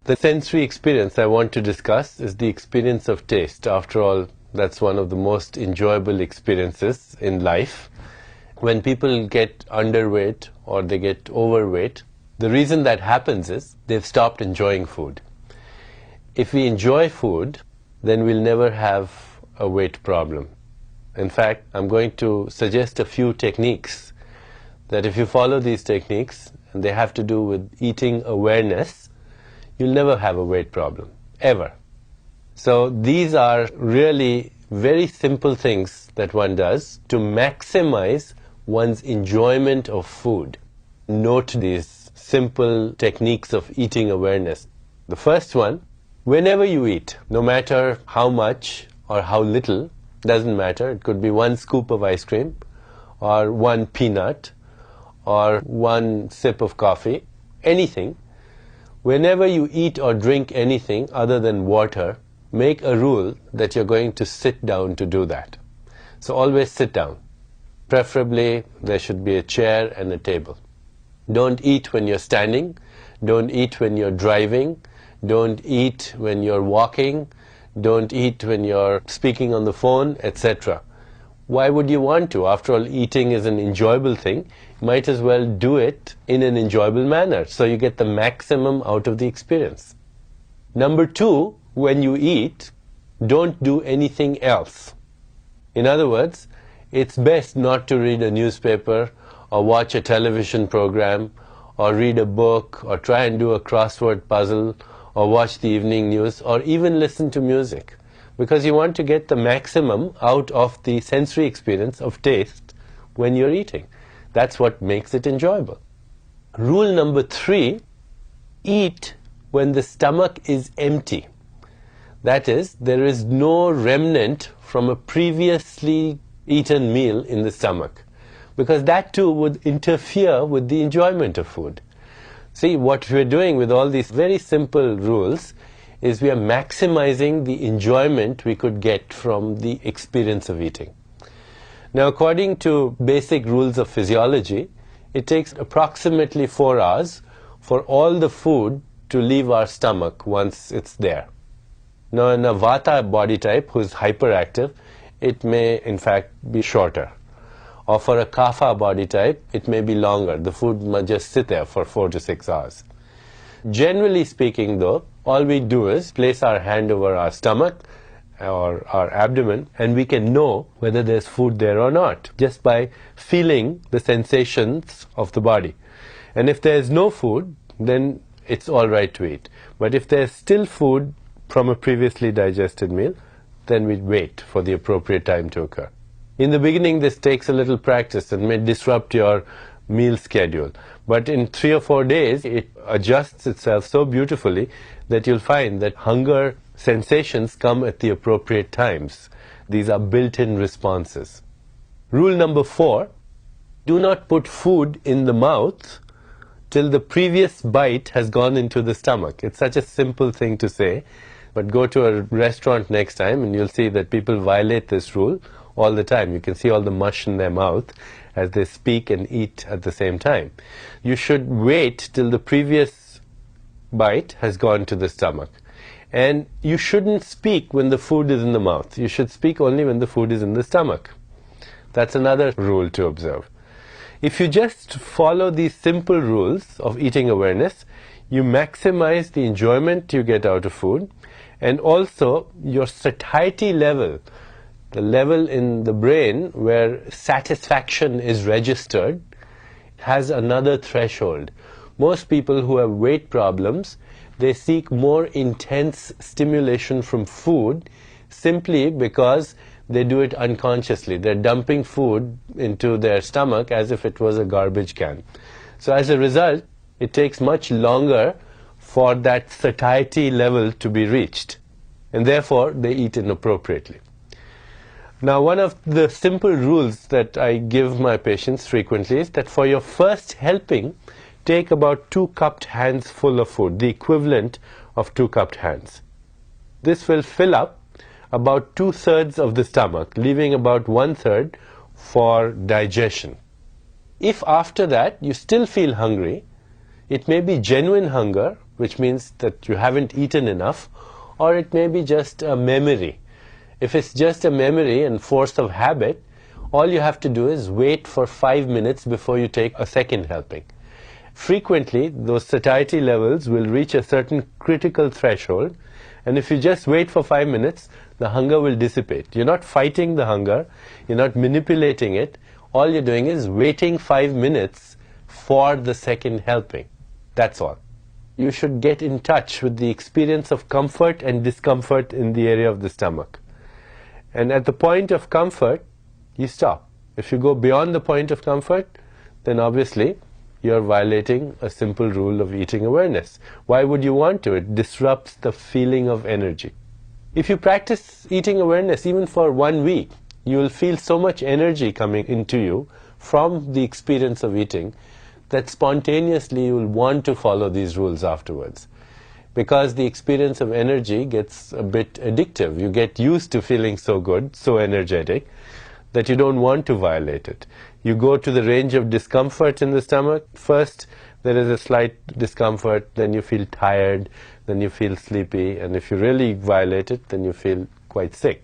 The sensory experience I want to discuss is the experience of taste. After all, that's one of the most enjoyable experiences in life. When people get underweight or they get overweight, the reason that happens is they've stopped enjoying food. If we enjoy food, then we'll never have a weight problem. In fact, I'm going to suggest a few techniques that if you follow these techniques, and they have to do with eating awareness, you'll never have a weight problem, ever. So these are really very simple things that one does to maximize one's enjoyment of food. Note these simple techniques of eating awareness. The first one, whenever you eat, no matter how much or how little, doesn't matter, it could be one scoop of ice cream or one peanut or one sip of coffee, anything. Whenever you eat or drink anything other than water, make a rule that you're going to sit down to do that. So always sit down. Preferably there should be a chair and a table. Don't eat when you're standing. Don't eat when you're driving. Don't eat when you're walking. Don't eat when you're speaking on the phone, etc. Why would you want to? After all, eating is an enjoyable thing. You might as well do it in an enjoyable manner so you get the maximum out of the experience. Number two, when you eat, don't do anything else. In other words, it's best not to read a newspaper or watch a television program or read a book or try and do a crossword puzzle or watch the evening news or even listen to music, because you want to get the maximum out of the sensory experience of taste when you're eating. That's what makes it enjoyable. Rule number 3, eat when the stomach is empty. That is, there is no remnant from a previously eaten meal in the stomach, because that too would interfere with the enjoyment of food. See, what we're doing with all these very simple rules is we are maximizing the enjoyment we could get from the experience of eating. Now, according to basic rules of physiology, it takes approximately 4 hours for all the food to leave our stomach once it's there. Now, in a Vata body type who's hyperactive, it may in fact be shorter. Or for a Kapha body type, it may be longer. The food must just sit there for 4 to 6 hours. Generally speaking though, all we do is place our hand over our stomach or our abdomen and we can know whether there's food there or not, just by feeling the sensations of the body. And if there's no food, then it's all right to eat. But if there's still food from a previously digested meal, then we wait for the appropriate time to occur. In the beginning, this takes a little practice and may disrupt your meal schedule. But in 3 or 4 days, it adjusts itself so beautifully that you'll find that hunger sensations come at the appropriate times. These are built-in responses. Rule number 4, do not put food in the mouth till the previous bite has gone into the stomach. It's such a simple thing to say, but go to a restaurant next time and you'll see that people violate this rule all the time. You can see all the mush in their mouth as they speak and eat at the same time. You should wait till the previous bite has gone to the stomach. And you shouldn't speak when the food is in the mouth. You should speak only when the food is in the stomach. That's another rule to observe. If you just follow these simple rules of eating awareness, you maximize the enjoyment you get out of food, and also your satiety level, the level in the brain where satisfaction is registered, has another threshold. Most people who have weight problems, they seek more intense stimulation from food simply because they do it unconsciously. They're dumping food into their stomach as if it was a garbage can. So as a result, it takes much longer for that satiety level to be reached, and therefore they eat inappropriately. Now, one of the simple rules that I give my patients frequently is that for your first helping, take about 2 cupped hands full of food, the equivalent of 2 cupped hands. This will fill up about 2/3 of the stomach, leaving about 1/3 for digestion. If after that you still feel hungry, it may be genuine hunger, which means that you haven't eaten enough, or it may be just a memory. If it's just a memory and force of habit, all you have to do is wait for 5 minutes before you take a second helping. Frequently, those satiety levels will reach a certain critical threshold, and if you just wait for 5 minutes, the hunger will dissipate. You're not fighting the hunger, you're not manipulating it, all you're doing is waiting 5 minutes for the second helping. That's all. You should get in touch with the experience of comfort and discomfort in the area of the stomach. And at the point of comfort, you stop. If you go beyond the point of comfort, then obviously you're violating a simple rule of eating awareness. Why would you want to? It disrupts the feeling of energy. If you practice eating awareness even for 1 week, you will feel so much energy coming into you from the experience of eating that spontaneously you will want to follow these rules afterwards. Because the experience of energy gets a bit addictive. You get used to feeling so good, so energetic, that you don't want to violate it. You go to the range of discomfort in the stomach. First, there is a slight discomfort, then you feel tired, then you feel sleepy, and if you really violate it, then you feel quite sick.